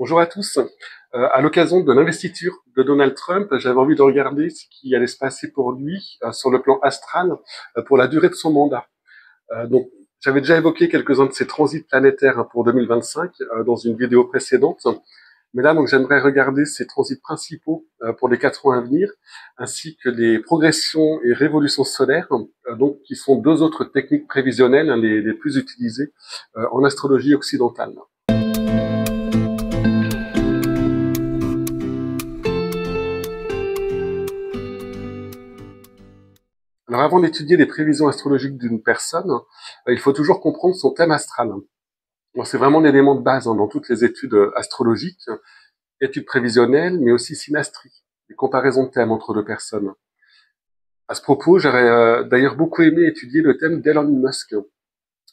Bonjour à tous. À l'occasion de l'investiture de Donald Trump, j'avais envie de regarder ce qui allait se passer pour lui sur le plan astral pour la durée de son mandat. Donc, j'avais déjà évoqué quelques-uns de ses transits planétaires pour 2025 dans une vidéo précédente. Mais là, donc, j'aimerais regarder ses transits principaux pour les 4 ans à venir, ainsi que les progressions et révolutions solaires, donc qui sont deux autres techniques prévisionnelles, les plus utilisées en astrologie occidentale. Alors avant d'étudier les prévisions astrologiques d'une personne, il faut toujours comprendre son thème astral. Bon, c'est vraiment l'élément de base dans toutes les études astrologiques, études prévisionnelles, mais aussi synastrie, les comparaisons de thèmes entre deux personnes. À ce propos, j'aurais d'ailleurs beaucoup aimé étudier le thème d'Elon Musk.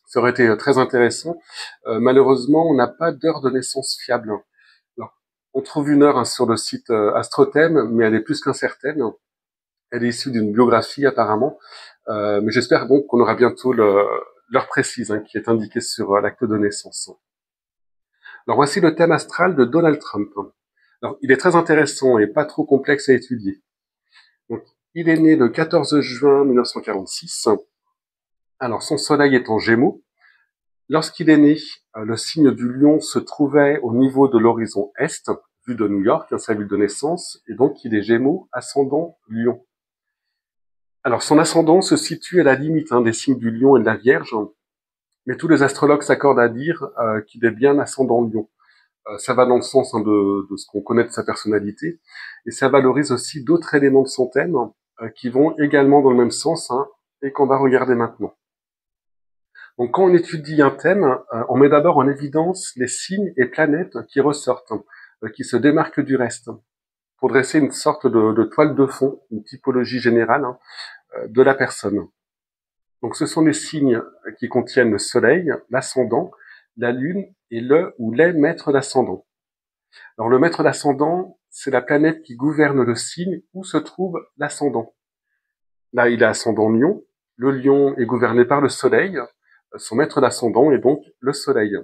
Ça aurait été très intéressant. Malheureusement, on n'a pas d'heure de naissance fiable. Alors, on trouve une heure sur le site AstroThème, mais elle est plus qu'incertaine. Elle est issue d'une biographie apparemment, mais j'espère donc qu'on aura bientôt l'heure précise qui est indiquée sur l'acte de naissance. Alors voici le thème astral de Donald Trump. Alors il est très intéressant et pas trop complexe à étudier. Donc il est né le 14 juin 1946. Alors son soleil est en Gémeaux. Lorsqu'il est né, le signe du Lion se trouvait au niveau de l'horizon est, vu de New York, sa ville de naissance, et donc il est Gémeaux, ascendant Lion. Alors son ascendant se situe à la limite des signes du Lion et de la Vierge, mais tous les astrologues s'accordent à dire qu'il est bien ascendant Lion. Ça va dans le sens de ce qu'on connaît de sa personnalité, et ça valorise aussi d'autres éléments de son thème qui vont également dans le même sens et qu'on va regarder maintenant. Donc quand on étudie un thème, on met d'abord en évidence les signes et planètes qui ressortent, qui se démarquent du reste, pour dresser une sorte de toile de fond, une typologie générale de la personne. Donc ce sont les signes qui contiennent le soleil, l'ascendant, la lune et le ou les maîtres d'ascendant. Alors le maître d'ascendant, c'est la planète qui gouverne le signe où se trouve l'ascendant. Là, il est ascendant Lion. Le Lion est gouverné par le soleil. Son maître d'ascendant est donc le soleil,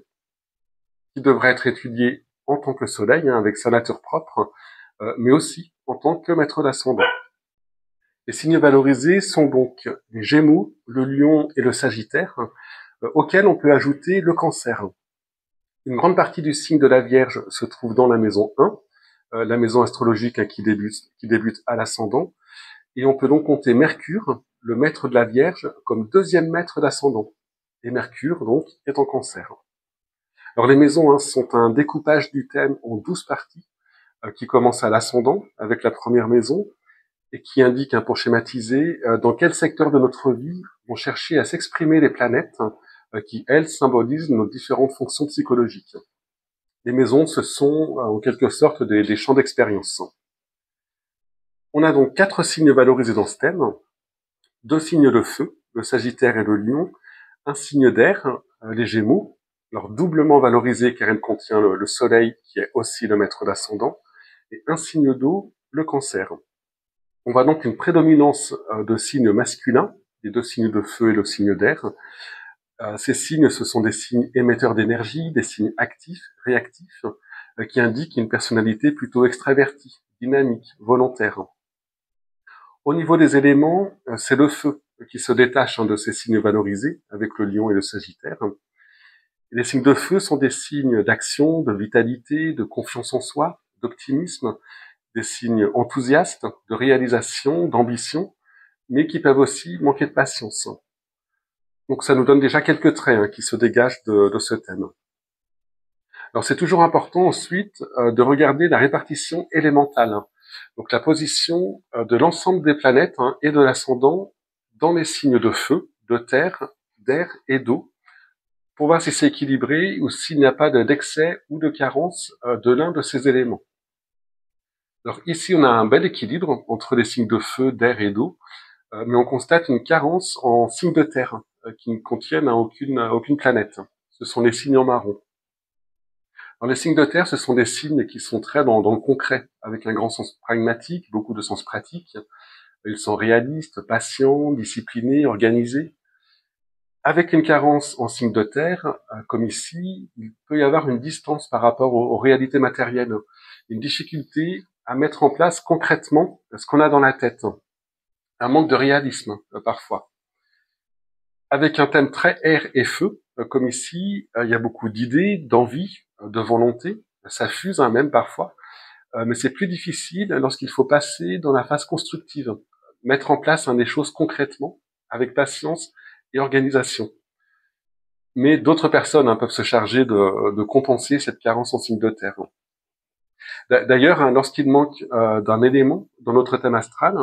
qui devrait être étudié en tant que soleil, avec sa nature propre, mais aussi en tant que maître d'ascendant. Les signes valorisés sont donc les Gémeaux, le Lion et le Sagittaire, auxquels on peut ajouter le Cancer. Une grande partie du signe de la Vierge se trouve dans la maison 1, la maison astrologique qui débute à l'ascendant, et on peut donc compter Mercure, le maître de la Vierge, comme deuxième maître d'ascendant. Et Mercure, donc, est en Cancer. Alors les maisons sont un découpage du thème en 12 parties, qui commencent à l'ascendant, avec la première maison, et qui indique, pour schématiser, dans quel secteur de notre vie vont chercher à s'exprimer les planètes qui, elles, symbolisent nos différentes fonctions psychologiques. Les maisons, ce sont en quelque sorte des champs d'expérience. On a donc 4 signes valorisés dans ce thème, 2 signes de feu, le Sagittaire et le Lion, un signe d'air, les Gémeaux, alors doublement valorisé car elle contient le Soleil qui est aussi le maître d'ascendant, et un signe d'eau, le Cancer. On voit donc une prédominance de signes masculins, les 2 signes de feu et le signe d'air. Ces signes, ce sont des signes émetteurs d'énergie, des signes actifs, réactifs, qui indiquent une personnalité plutôt extravertie, dynamique, volontaire. Au niveau des éléments, c'est le feu qui se détache de ces signes valorisés, avec le Lion et le Sagittaire. Et les signes de feu sont des signes d'action, de vitalité, de confiance en soi, d'optimisme, des signes enthousiastes, de réalisation, d'ambition, mais qui peuvent aussi manquer de patience. Donc ça nous donne déjà quelques traits qui se dégagent de ce thème. Alors c'est toujours important ensuite de regarder la répartition élémentale, donc la position de l'ensemble des planètes et de l'ascendant dans les signes de feu, de terre, d'air et d'eau, pour voir si c'est équilibré ou s'il n'y a pas d'excès ou de carence de l'un de ces éléments. Alors ici on a un bel équilibre entre les signes de feu, d'air et d'eau, mais on constate une carence en signes de terre qui ne contiennent aucune planète. Ce sont les signes en marron. Alors, les signes de terre, ce sont des signes qui sont très dans le concret, avec un grand sens pragmatique, beaucoup de sens pratique. Ils sont réalistes, patients, disciplinés, organisés. Avec une carence en signe de terre, comme ici, il peut y avoir une distance par rapport aux réalités matérielles, une difficulté à mettre en place concrètement ce qu'on a dans la tête, un manque de réalisme parfois. Avec un thème très air et feu, comme ici, il y a beaucoup d'idées, d'envie, de volonté, ça fuse même parfois, mais c'est plus difficile lorsqu'il faut passer dans la phase constructive, mettre en place des choses concrètement, avec patience et organisation. Mais d'autres personnes peuvent se charger de compenser cette carence en signe de terre. D'ailleurs, lorsqu'il manque d'un élément dans notre thème astral,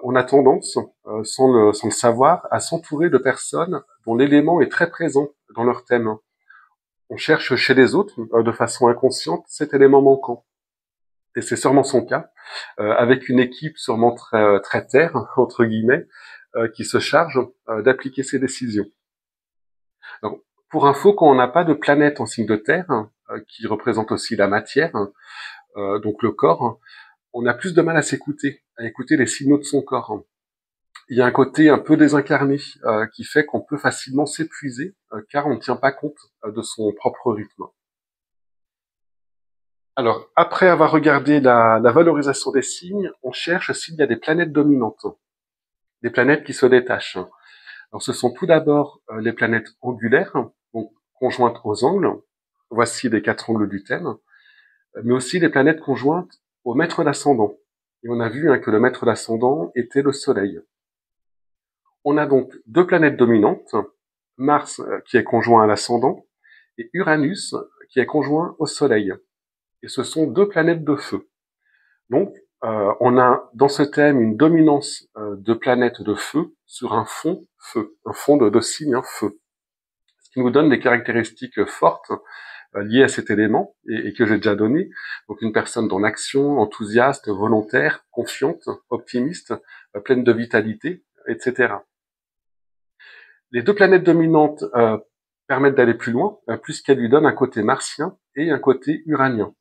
on a tendance, sans le savoir, à s'entourer de personnes dont l'élément est très présent dans leur thème. On cherche chez les autres, de façon inconsciente, cet élément manquant. Et c'est sûrement son cas, avec une équipe sûrement très terre, entre guillemets, qui se charge d'appliquer ces décisions. Donc, pour info, quand on n'a pas de planète en signe de terre, qui représente aussi la matière, donc le corps, on a plus de mal à écouter les signaux de son corps. Il y a un côté un peu désincarné qui fait qu'on peut facilement s'épuiser car on ne tient pas compte de son propre rythme. Alors, après avoir regardé la valorisation des signes, on cherche s'il y a des planètes dominantes, des planètes qui se détachent. Alors, ce sont tout d'abord les planètes angulaires, donc conjointes aux angles. Voici les 4 angles du thème, mais aussi les planètes conjointes au maître d'ascendant. Et on a vu que le maître d'ascendant était le Soleil. On a donc 2 planètes dominantes, Mars qui est conjoint à l'ascendant, et Uranus qui est conjoint au Soleil. Et ce sont 2 planètes de feu. Donc, on a dans ce thème une dominance de planètes de feu sur un fond feu, un fond de signes feu. Ce qui nous donne des caractéristiques fortes liées à cet élément et que j'ai déjà donné. Donc une personne dans l'action, enthousiaste, volontaire, confiante, optimiste, pleine de vitalité, etc. Les 2 planètes dominantes permettent d'aller plus loin, puisqu'elles lui donnent un côté martien et un côté uranien.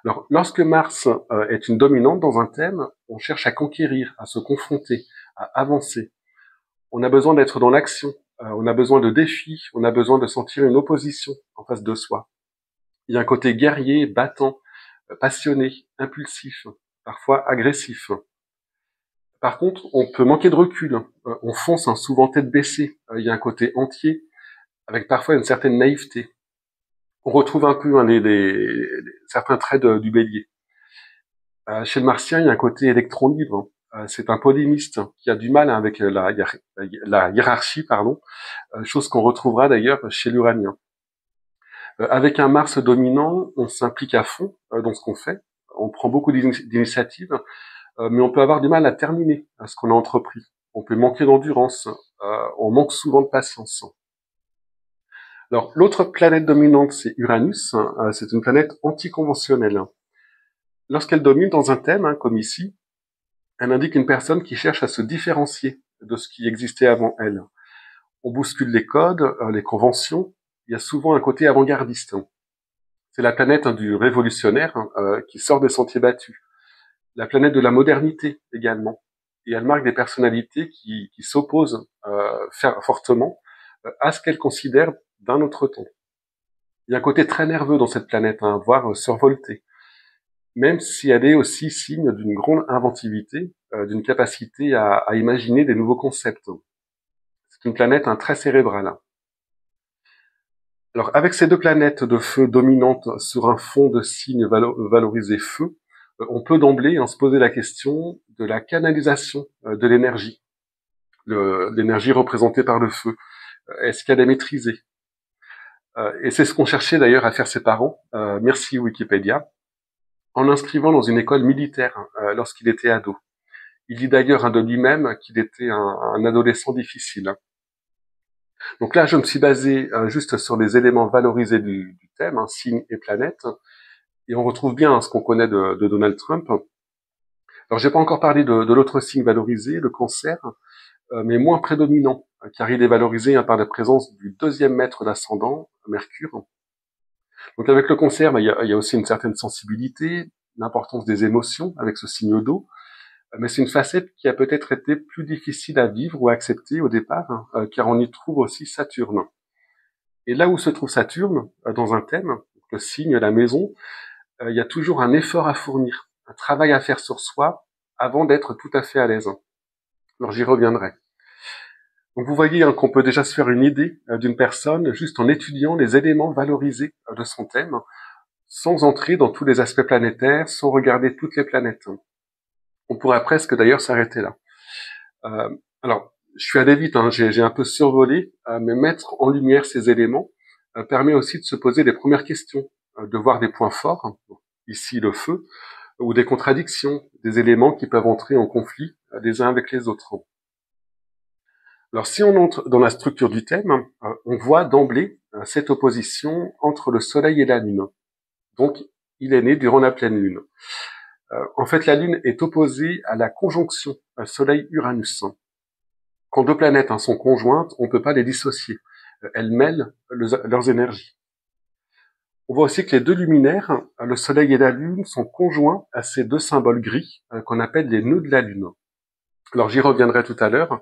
Alors, lorsque Mars est une dominante dans un thème, on cherche à conquérir, à se confronter, à avancer. On a besoin d'être dans l'action, on a besoin de défis, on a besoin de sentir une opposition en face de soi. Il y a un côté guerrier, battant, passionné, impulsif, parfois agressif. Par contre, on peut manquer de recul, on fonce souvent tête baissée, il y a un côté entier, avec parfois une certaine naïveté. On retrouve un peu certains traits du bélier. Chez le martien, il y a un côté électron libre. C'est un polémiste qui a du mal avec la hiérarchie, chose qu'on retrouvera d'ailleurs chez l'uranien. Avec un Mars dominant, on s'implique à fond dans ce qu'on fait, on prend beaucoup d'initiatives, mais on peut avoir du mal à terminer ce qu'on a entrepris. On peut manquer d'endurance, on manque souvent de patience. Alors, l'autre planète dominante, c'est Uranus. C'est une planète anticonventionnelle. Lorsqu'elle domine dans un thème, comme ici, elle indique une personne qui cherche à se différencier de ce qui existait avant elle. On bouscule les codes, les conventions. Il y a souvent un côté avant-gardiste. C'est la planète du révolutionnaire qui sort des sentiers battus. La planète de la modernité également. Et elle marque des personnalités qui s'opposent fortement à ce qu'elles considèrent d'un autre temps. Il y a un côté très nerveux dans cette planète, voire survolté, même si elle est aussi signe d'une grande inventivité, d'une capacité à imaginer des nouveaux concepts. C'est une planète très cérébrale. Alors, avec ces 2 planètes de feu dominantes sur un fond de signes valorisés feu, on peut d'emblée se poser la question de la canalisation de l'énergie. L'énergie représentée par le feu. Est-ce qu'elle est maîtrisée? Et c'est ce qu'ont cherché d'ailleurs à faire ses parents, merci Wikipédia, en l'inscrivant dans une école militaire lorsqu'il était ado. Il dit d'ailleurs de lui-même qu'il était un adolescent difficile. Donc là, je me suis basé juste sur les éléments valorisés du thème, signes et planètes, et on retrouve bien ce qu'on connaît de Donald Trump. Alors, j'ai pas encore parlé de l'autre signe valorisé, le cancer, mais moins prédominant, car il est valorisé par la présence du 2e maître d'ascendant, Mercure. Donc avec le cancer, il y a aussi une certaine sensibilité, l'importance des émotions avec ce signe d'eau, Mais c'est une facette qui a peut-être été plus difficile à vivre ou à accepter au départ, car on y trouve aussi Saturne. Et là où se trouve Saturne, dans un thème, le signe, la maison, il y a toujours un effort à fournir, un travail à faire sur soi avant d'être tout à fait à l'aise. Alors j'y reviendrai. Donc vous voyez qu'on peut déjà se faire une idée d'une personne juste en étudiant les éléments valorisés de son thème, sans entrer dans tous les aspects planétaires, sans regarder toutes les planètes. On pourrait presque d'ailleurs s'arrêter là. Alors, je suis allé vite, j'ai un peu survolé, mais mettre en lumière ces éléments permet aussi de se poser les premières questions, de voir des points forts, ici le feu, ou des contradictions, des éléments qui peuvent entrer en conflit les uns avec les autres. Alors si on entre dans la structure du thème, on voit d'emblée cette opposition entre le Soleil et la Lune. Donc, il est né durant la pleine Lune. En fait, la Lune est opposée à la conjonction Soleil-Uranus. Quand deux planètes sont conjointes, on ne peut pas les dissocier. Elles mêlent leurs énergies. On voit aussi que les deux luminaires, le Soleil et la Lune, sont conjoints à ces deux symboles gris qu'on appelle les nœuds de la Lune. Alors j'y reviendrai tout à l'heure,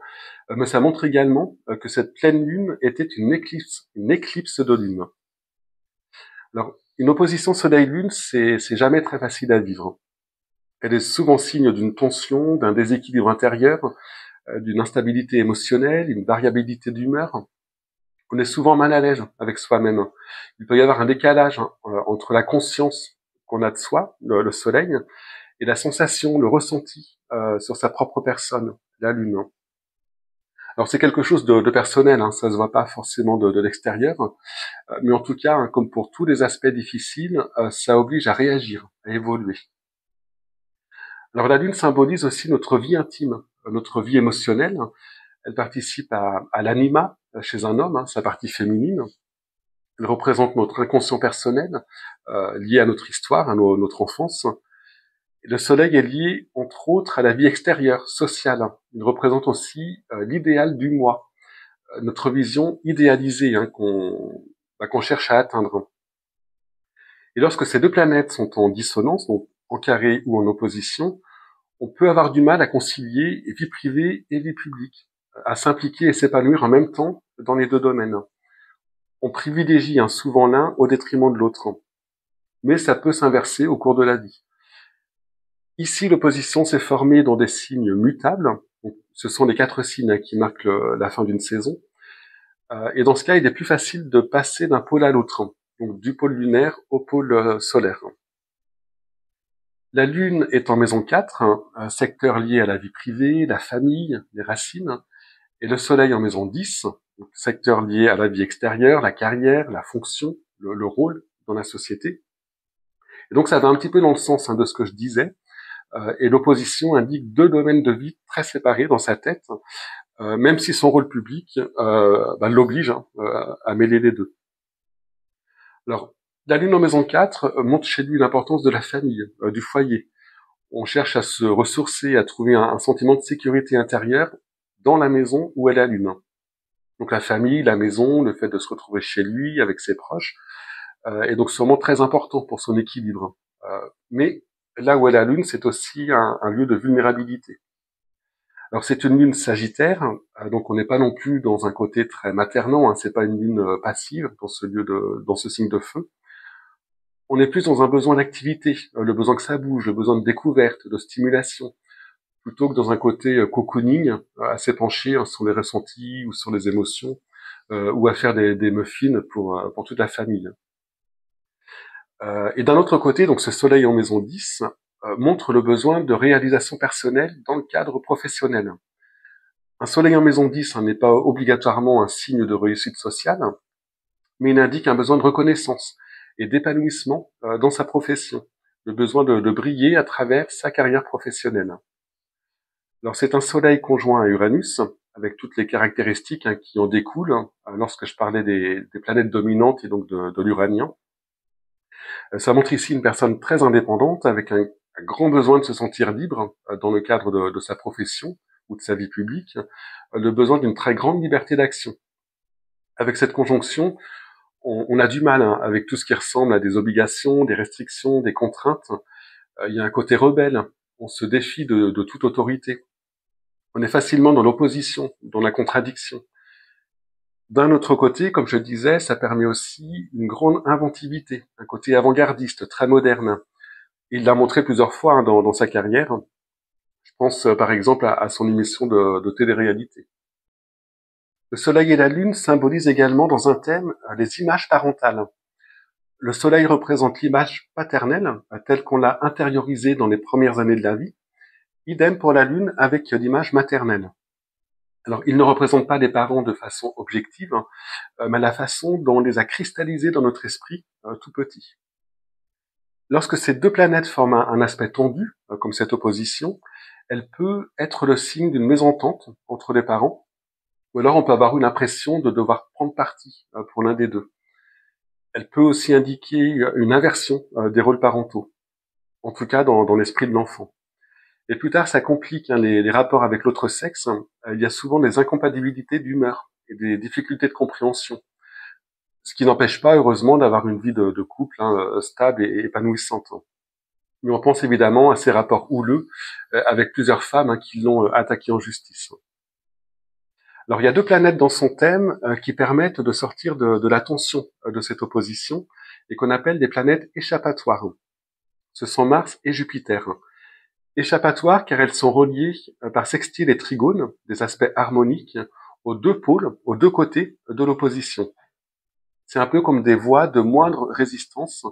mais ça montre également que cette pleine Lune était une éclipse de Lune. Alors, une opposition Soleil-Lune, c'est jamais très facile à vivre. Elle est souvent signe d'une tension, d'un déséquilibre intérieur, d'une instabilité émotionnelle, une variabilité d'humeur. On est souvent mal à l'aise avec soi-même. Il peut y avoir un décalage entre la conscience qu'on a de soi, le Soleil, et la sensation, le ressenti sur sa propre personne, la Lune. Alors c'est quelque chose de personnel, ça se voit pas forcément de l'extérieur, mais en tout cas, comme pour tous les aspects difficiles, ça oblige à réagir, à évoluer. Alors la Lune symbolise aussi notre vie intime, notre vie émotionnelle. Elle participe à l'anima chez un homme, sa partie féminine. Elle représente notre inconscient personnel, lié à notre histoire, à notre enfance. Et le Soleil est lié, entre autres, à la vie extérieure, sociale. Il représente aussi l'idéal du moi, notre vision idéalisée qu'on cherche à atteindre. Et lorsque ces deux planètes sont en dissonance, donc en carré ou en opposition, on peut avoir du mal à concilier vie privée et vie publique, à s'impliquer et s'épanouir en même temps dans les deux domaines. On privilégie souvent l'un au détriment de l'autre, mais ça peut s'inverser au cours de la vie. Ici, l'opposition s'est formée dans des signes mutables. Ce sont les 4 signes qui marquent la fin d'une saison. Et dans ce cas, il est plus facile de passer d'un pôle à l'autre, donc du pôle lunaire au pôle solaire. La Lune est en maison 4, un secteur lié à la vie privée, la famille, les racines, et le Soleil en maison 10, secteur lié à la vie extérieure, la carrière, la fonction, le rôle dans la société. Et donc ça va un petit peu dans le sens de ce que je disais, et l'opposition indique 2 domaines de vie très séparés dans sa tête, même si son rôle public l'oblige à mêler les deux. Alors, la Lune en maison 4 montre chez lui l'importance de la famille, du foyer. On cherche à se ressourcer, à trouver un sentiment de sécurité intérieure dans la maison où est la Lune. Donc la famille, la maison, le fait de se retrouver chez lui, avec ses proches, est donc sûrement très important pour son équilibre. Mais là où est la Lune, c'est aussi un lieu de vulnérabilité. Alors c'est une lune sagittaire, donc on n'est pas non plus dans un côté très maternant, c'est pas une lune passive dans ce signe de feu. On est plus dans un besoin d'activité, le besoin que ça bouge, le besoin de découverte, de stimulation, plutôt que dans un côté cocooning, assez penché sur les ressentis ou sur les émotions, ou à faire des muffins pour toute la famille. Et d'un autre côté, donc ce soleil en maison 10 montre le besoin de réalisation personnelle dans le cadre professionnel. Un soleil en maison 10 n'est pas obligatoirement un signe de réussite sociale, mais il indique un besoin de reconnaissance et d'épanouissement dans sa profession, le besoin de briller à travers sa carrière professionnelle. Alors c'est un soleil conjoint à Uranus, avec toutes les caractéristiques qui en découlent, lorsque je parlais des planètes dominantes et donc de l'uranien. Ça montre ici une personne très indépendante, avec un grand besoin de se sentir libre dans le cadre de sa profession ou de sa vie publique, le besoin d'une très grande liberté d'action. Avec cette conjonction, on a du mal avec tout ce qui ressemble à des obligations, des restrictions, des contraintes. Il y a un côté rebelle. on se défie de toute autorité. On est facilement dans l'opposition, dans la contradiction. D'un autre côté, comme je disais, ça permet aussi une grande inventivité, un côté avant-gardiste, très moderne. Il l'a montré plusieurs fois dans sa carrière. Je pense par exemple à son émission de télé-réalité. Le soleil et la lune symbolisent également dans un thème les images parentales. Le soleil représente l'image paternelle, telle qu'on l'a intériorisée dans les premières années de la vie. Idem pour la lune avec l'image maternelle. Alors, il ne représente pas les parents de façon objective, mais la façon dont on les a cristallisés dans notre esprit tout petit. Lorsque ces deux planètes forment un aspect tendu, comme cette opposition, elle peut être le signe d'une mésentente entre les parents, ou alors on peut avoir une impression de devoir prendre parti pour l'un des deux. Elle peut aussi indiquer une inversion des rôles parentaux, en tout cas dans l'esprit de l'enfant. Et plus tard, ça complique les rapports avec l'autre sexe. Il y a souvent des incompatibilités d'humeur et des difficultés de compréhension. Ce qui n'empêche pas, heureusement, d'avoir une vie de couple stable et épanouissante. Mais on pense évidemment à ces rapports houleux avec plusieurs femmes qui l'ont attaqué en justice. Alors, il y a deux planètes dans son thème qui permettent de sortir de la tension de cette opposition et qu'on appelle des planètes échappatoires. Ce sont Mars et Jupiter. Échappatoires car elles sont reliées par sextile et trigone, des aspects harmoniques, aux deux pôles, aux deux côtés de l'opposition. C'est un peu comme des voies de moindre résistance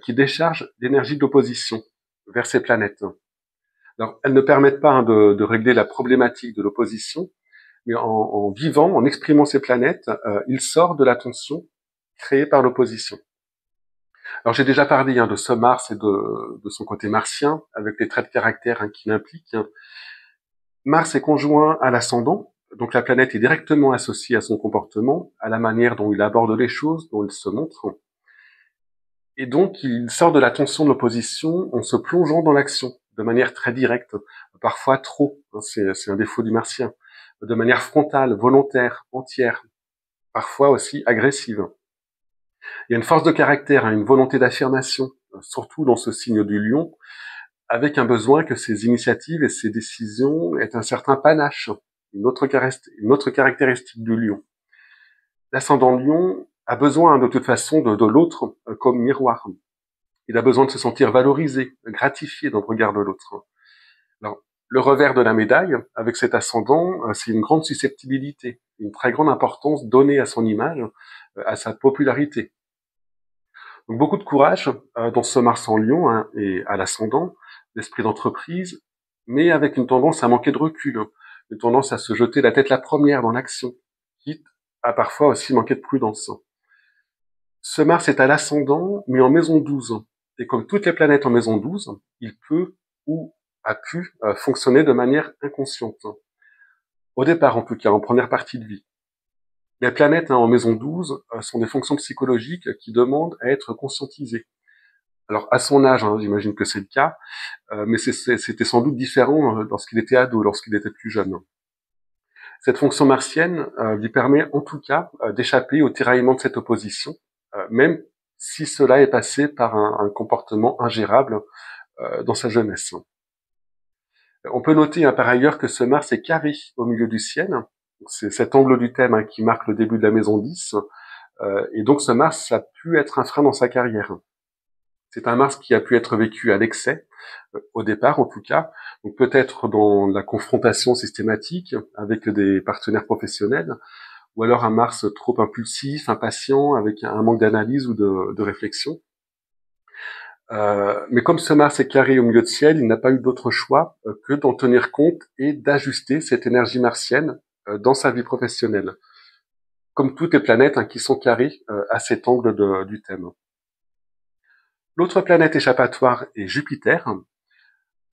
qui déchargent l'énergie de l'opposition vers ces planètes. Alors, elles ne permettent pas de régler la problématique de l'opposition, mais en vivant, en exprimant ces planètes, il sort de la tension créée par l'opposition. Alors j'ai déjà parlé de ce Mars et de son côté martien, avec les traits de caractère qui l'impliquent. Mars est conjoint à l'ascendant, donc la planète est directement associée à son comportement, à la manière dont il aborde les choses, dont il se montre. Et donc il sort de la tension de l'opposition en se plongeant dans l'action, de manière très directe, parfois trop, c'est un défaut du martien, de manière frontale, volontaire, entière, parfois aussi agressive. Il y a une force de caractère, une volonté d'affirmation, surtout dans ce signe du lion, avec un besoin que ces initiatives et ces décisions aient un certain panache, une autre caractéristique du lion. L'ascendant lion a besoin de toute façon de l'autre comme miroir. Il a besoin de se sentir valorisé, gratifié dans le regard de l'autre. Alors, le revers de la médaille, avec cet ascendant, c'est une grande susceptibilité, une très grande importance donnée à son image, à sa popularité. Donc beaucoup de courage dans ce Mars en Lion et à l'ascendant, l'esprit d'entreprise, mais avec une tendance à manquer de recul, une tendance à se jeter la tête la première dans l'action, quitte à parfois aussi manquer de prudence. Ce Mars est à l'ascendant, mais en maison 12. Et comme toutes les planètes en maison 12, il peut ou a pu fonctionner de manière inconsciente. Au départ, en tout cas, en première partie de vie. Les planètes en maison 12 sont des fonctions psychologiques qui demandent à être conscientisées. Alors, à son âge, j'imagine que c'est le cas, mais c'était sans doute différent lorsqu'il était ado, lorsqu'il était plus jeune. Cette fonction martienne lui permet en tout cas d'échapper au tiraillement de cette opposition, même si cela est passé par un comportement ingérable dans sa jeunesse. On peut noter par ailleurs que ce Mars est carré au milieu du ciel. C'est cet angle du thème qui marque le début de la maison 10. Et donc ce Mars a pu être un frein dans sa carrière. C'est un Mars qui a pu être vécu à l'excès, au départ en tout cas, donc peut-être dans la confrontation systématique avec des partenaires professionnels, ou alors un Mars trop impulsif, impatient, avec un manque d'analyse ou de réflexion. Mais comme ce Mars est carré au milieu de ciel, il n'a pas eu d'autre choix que d'en tenir compte et d'ajuster cette énergie martienne dans sa vie professionnelle. Comme toutes les planètes qui sont carrées à cet angle du thème. L'autre planète échappatoire est Jupiter.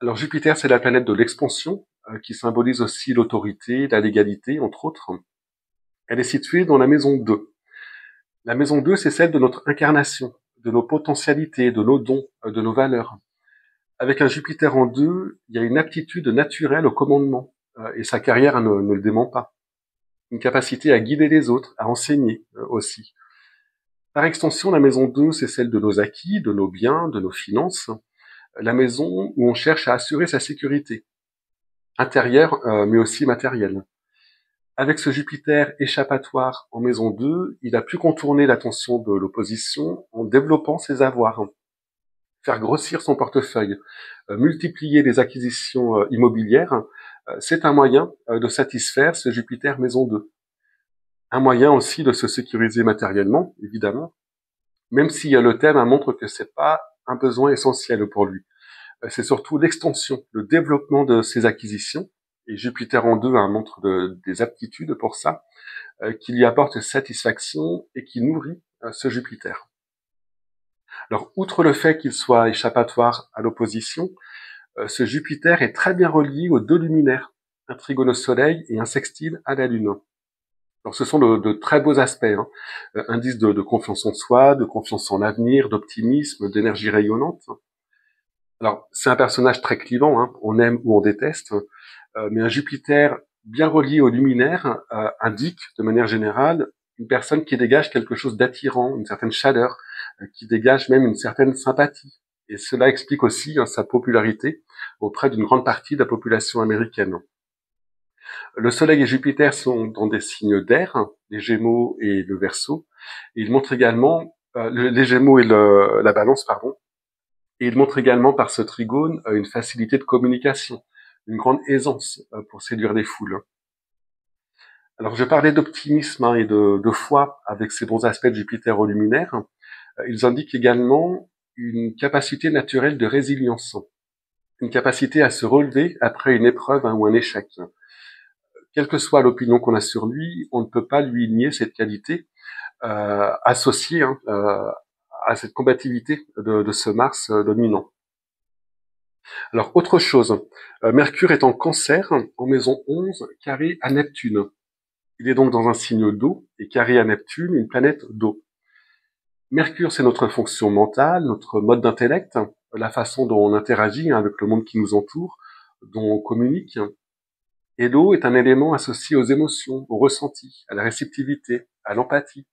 Alors Jupiter, c'est la planète de l'expansion, qui symbolise aussi l'autorité, la légalité, entre autres. Elle est située dans la maison 2. La maison 2, c'est celle de notre incarnation, de nos potentialités, de nos dons, de nos valeurs. Avec un Jupiter en 2, il y a une aptitude naturelle au commandement, et sa carrière ne le dément pas. Une capacité à guider les autres, à enseigner aussi. Par extension, la maison 2, c'est celle de nos acquis, de nos biens, de nos finances, la maison où on cherche à assurer sa sécurité, intérieure mais aussi matérielle. Avec ce Jupiter échappatoire en maison 2, il a pu contourner l'attention de l'opposition en développant ses avoirs, faire grossir son portefeuille, multiplier les acquisitions immobilières. C'est un moyen de satisfaire ce Jupiter maison 2. Un moyen aussi de se sécuriser matériellement, évidemment, même si le thème montre que c'est pas un besoin essentiel pour lui. C'est surtout l'extension, le développement de ses acquisitions, et Jupiter en 2 montre des aptitudes pour ça, qui lui apporte satisfaction et qui nourrit ce Jupiter. Alors, outre le fait qu'il soit échappatoire à l'opposition, ce Jupiter est très bien relié aux deux luminaires, un trigone au Soleil et un sextile à la Lune. Alors, ce sont de très beaux aspects, indice de confiance en soi, de confiance en l'avenir, d'optimisme, d'énergie rayonnante. Alors, c'est un personnage très clivant, on aime ou on déteste, mais un Jupiter bien relié au luminaire indique, de manière générale, une personne qui dégage quelque chose d'attirant, une certaine chaleur, qui dégage même une certaine sympathie. Et cela explique aussi sa popularité auprès d'une grande partie de la population américaine. Le Soleil et Jupiter sont dans des signes d'air, les Gémeaux et le Verseau. Et ils montrent également les Gémeaux et la Balance, pardon. Et il montre également par ce trigone une facilité de communication, une grande aisance pour séduire les foules. Alors je parlais d'optimisme et de foi avec ces bons aspects de Jupiter au luminaire. Ils indiquent également une capacité naturelle de résilience, une capacité à se relever après une épreuve ou un échec. Quelle que soit l'opinion qu'on a sur lui, on ne peut pas lui nier cette qualité associée à cette combativité de ce Mars dominant. Alors, autre chose, Mercure est en Cancer, en maison 11, carré à Neptune. Il est donc dans un signe d'eau, et carré à Neptune, une planète d'eau. Mercure, c'est notre fonction mentale, notre mode d'intellect, la façon dont on interagit avec le monde qui nous entoure, dont on communique. Et l'eau est un élément associé aux émotions, aux ressentis, à la réceptivité, à l'empathie.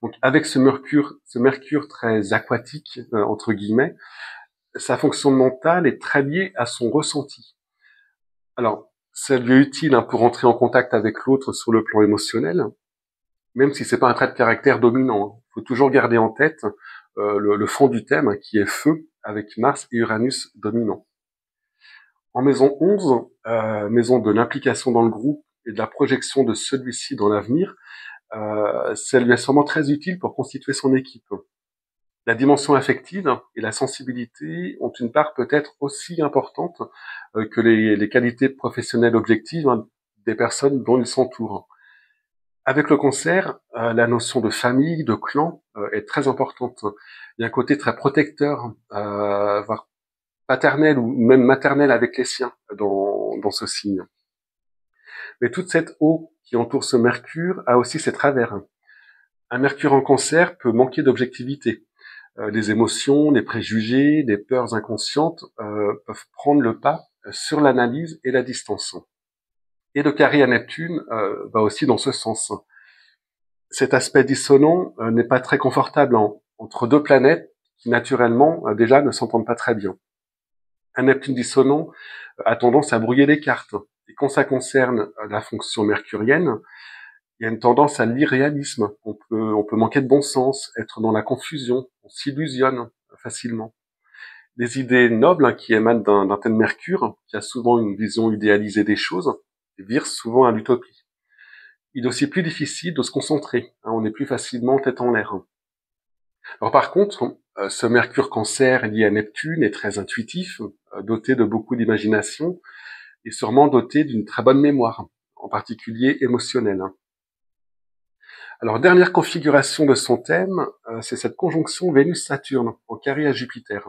Donc, avec ce Mercure très aquatique, entre guillemets, sa fonction mentale est très liée à son ressenti. Alors, ça lui est utile pour entrer en contact avec l'autre sur le plan émotionnel, même si c'est pas un trait de caractère dominant. Il faut toujours garder en tête le fond du thème, qui est feu, avec Mars et Uranus dominants. En maison 11, maison de l'implication dans le groupe et de la projection de celui-ci dans l'avenir, ça lui est sûrement très utile pour constituer son équipe. La dimension affective et la sensibilité ont une part peut-être aussi importante que les qualités professionnelles objectives des personnes dont ils s'entourent. Avec le Cancer, la notion de famille, de clan est très importante. Il y a un côté très protecteur, voire paternel ou même maternel avec les siens dans ce signe. Mais toute cette eau qui entoure ce Mercure a aussi ses travers. Un Mercure en Cancer peut manquer d'objectivité. Les émotions, les préjugés, les peurs inconscientes peuvent prendre le pas sur l'analyse et la distance. Et le carré à Neptune va aussi dans ce sens. Cet aspect dissonant n'est pas très confortable entre deux planètes qui naturellement déjà ne s'entendent pas très bien. Un Neptune dissonant a tendance à brouiller les cartes. Et quand ça concerne la fonction mercurienne, il y a une tendance à l'irréalisme. On peut manquer de bon sens, être dans la confusion, on s'illusionne facilement. Les idées nobles qui émanent d'un tel Mercure, qui a souvent une vision idéalisée des choses, virent souvent à l'utopie. Il est aussi plus difficile de se concentrer, on est plus facilement tête en l'air. Alors par contre, ce Mercure Cancer lié à Neptune est très intuitif, doté de beaucoup d'imagination, et sûrement doté d'une très bonne mémoire, en particulier émotionnelle. Alors, dernière configuration de son thème, c'est cette conjonction Vénus-Saturne en carré à Jupiter.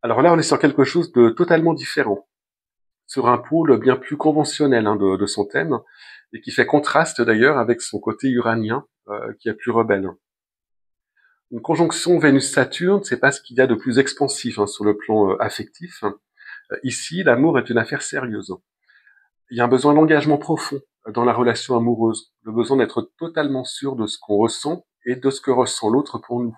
Alors là, on est sur quelque chose de totalement différent, sur un pôle bien plus conventionnel de son thème, et qui fait contraste d'ailleurs avec son côté uranien, qui est plus rebelle. Une conjonction Vénus-Saturne, c'est pas ce qu'il y a de plus expansif sur le plan affectif. Ici, l'amour est une affaire sérieuse. Il y a un besoin d'engagement profond dans la relation amoureuse, le besoin d'être totalement sûr de ce qu'on ressent et de ce que ressent l'autre pour nous.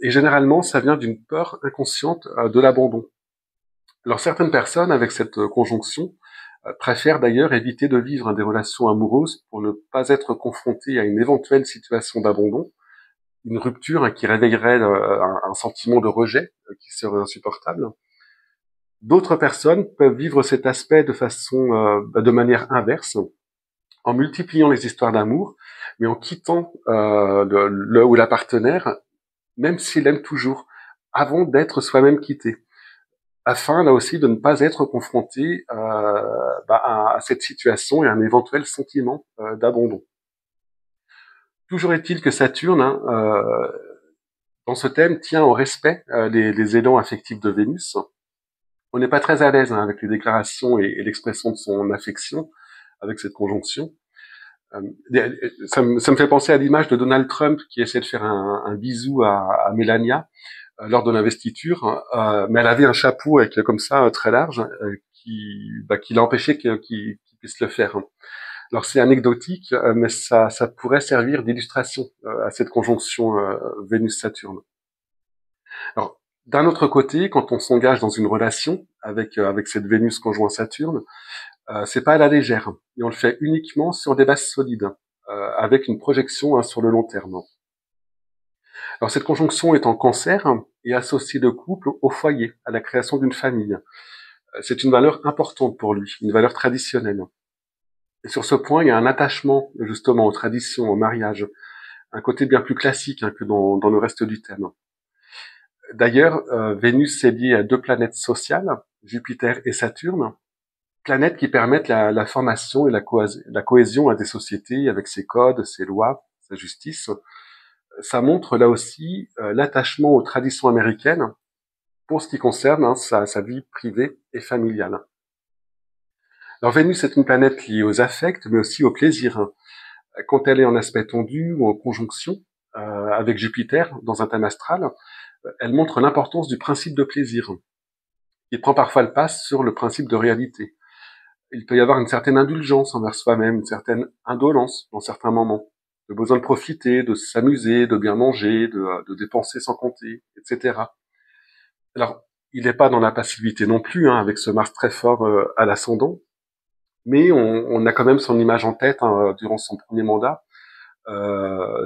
Et généralement, ça vient d'une peur inconsciente de l'abandon. Alors certaines personnes, avec cette conjonction, préfèrent d'ailleurs éviter de vivre des relations amoureuses pour ne pas être confrontées à une éventuelle situation d'abandon, une rupture qui réveillerait un sentiment de rejet qui serait insupportable. D'autres personnes peuvent vivre cet aspect de manière inverse, en multipliant les histoires d'amour, mais en quittant le ou la partenaire, même s'il aime toujours, avant d'être soi-même quitté, afin là aussi de ne pas être confronté à cette situation et à un éventuel sentiment d'abandon. Toujours est-il que Saturne, dans ce thème, tient au respect des élans affectifs de Vénus. On n'est pas très à l'aise avec les déclarations et l'expression de son affection avec cette conjonction. Ça me fait penser à l'image de Donald Trump qui essaie de faire un bisou à Melania lors de l'investiture, mais elle avait un chapeau avec comme ça très large qui l'empêchait qu'il puisse le faire. Alors c'est anecdotique, mais ça pourrait servir d'illustration à cette conjonction Vénus-Saturne. Alors d'un autre côté, quand on s'engage dans une relation avec cette Vénus conjoint Saturne, c'est pas à la légère, et on le fait uniquement sur des bases solides, avec une projection sur le long terme. Alors cette conjonction est en Cancer et associe le couple au foyer, à la création d'une famille. C'est une valeur importante pour lui, une valeur traditionnelle. Et sur ce point, il y a un attachement justement aux traditions, au mariage, un côté bien plus classique que dans le reste du thème. D'ailleurs, Vénus est liée à deux planètes sociales, Jupiter et Saturne, planètes qui permettent la formation et la cohésion des sociétés avec ses codes, ses lois, sa justice. Ça montre là aussi l'attachement aux traditions américaines pour ce qui concerne sa vie privée et familiale. Alors Vénus est une planète liée aux affects, mais aussi au plaisir. Quand elle est en aspect tendu ou en conjonction avec Jupiter dans un thème astral, elle montre l'importance du principe de plaisir, qui prend parfois le pas sur le principe de réalité. Il peut y avoir une certaine indulgence envers soi-même, une certaine indolence dans certains moments, le besoin de profiter, de s'amuser, de bien manger, de dépenser sans compter, etc. Alors, il n'est pas dans la passivité non plus, avec ce Mars très fort à l'ascendant, mais on a quand même son image en tête durant son premier mandat,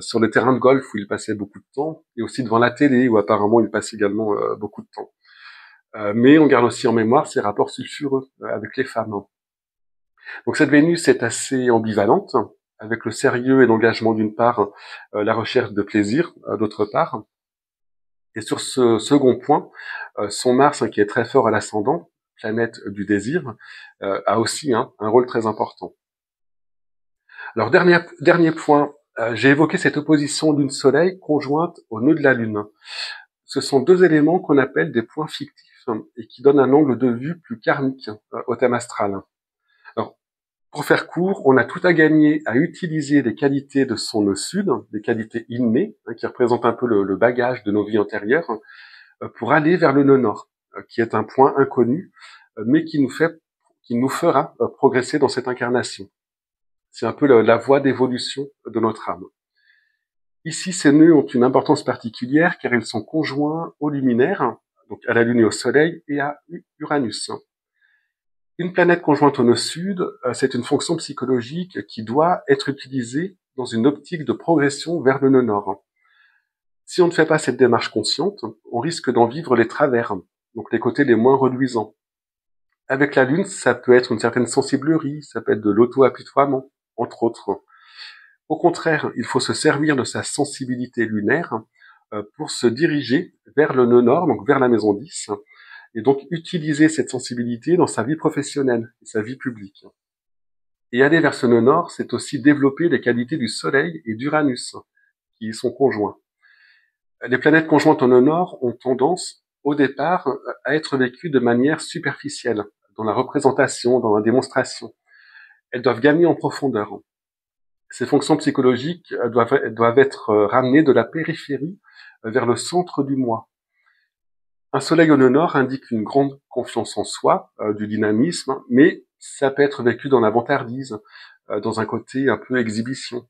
sur le terrain de golf où il passait beaucoup de temps, et aussi devant la télé où apparemment il passe également beaucoup de temps. Mais on garde aussi en mémoire ses rapports sulfureux avec les femmes. Donc cette Vénus est assez ambivalente, avec le sérieux et l'engagement d'une part, la recherche de plaisir d'autre part. Et sur ce second point, son Mars, qui est très fort à l'ascendant, planète du désir, a aussi un rôle très important. Alors dernier point, j'ai évoqué cette opposition Lune-Soleil conjointe au nœud de la Lune. Ce sont deux éléments qu'on appelle des points fictifs et qui donnent un angle de vue plus karmique au thème astral. Alors, pour faire court, on a tout à gagner à utiliser les qualités de son nœud sud, des qualités innées, qui représentent un peu le bagage de nos vies antérieures, pour aller vers le nœud nord, qui est un point inconnu, mais qui nous fera progresser dans cette incarnation. C'est un peu la voie d'évolution de notre âme. Ici, ces nœuds ont une importance particulière car ils sont conjoints au luminaire, donc à la Lune et au Soleil, et à Uranus. Une planète conjointe au nœud sud, c'est une fonction psychologique qui doit être utilisée dans une optique de progression vers le nœud nord. Si on ne fait pas cette démarche consciente, on risque d'en vivre les travers, donc les côtés les moins reluisants. Avec la Lune, ça peut être une certaine sensiblerie, ça peut être de l'auto-apitoiement, entre autres. Au contraire, il faut se servir de sa sensibilité lunaire pour se diriger vers le nœud nord, donc vers la maison 10, et donc utiliser cette sensibilité dans sa vie professionnelle et sa vie publique. Et aller vers ce nœud nord, c'est aussi développer les qualités du Soleil et d'Uranus, qui y sont conjoints. Les planètes conjointes au nœud nord ont tendance, au départ, à être vécues de manière superficielle, dans la représentation, dans la démonstration. Elles doivent gagner en profondeur. Ces fonctions psychologiques doivent être ramenées de la périphérie vers le centre du moi. Un soleil au nœud nord indique une grande confiance en soi, du dynamisme, mais ça peut être vécu dans la vantardise, dans un côté un peu exhibition.